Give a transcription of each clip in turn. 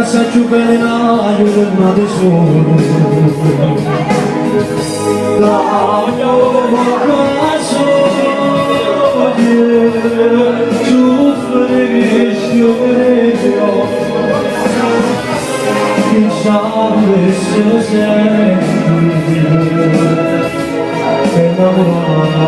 ragazza più bella io non solo la mia casa tu freghi che sabe se senti innamorare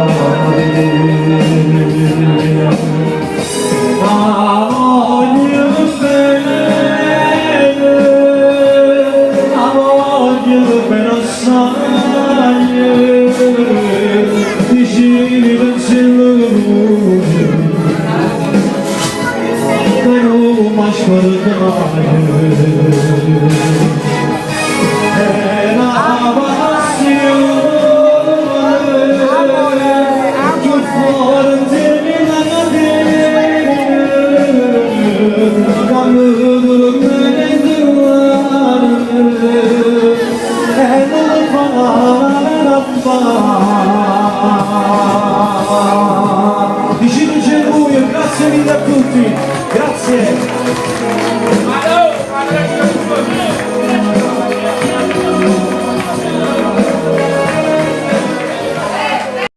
Vicino Geruio, grazie mille a tutti, grazie.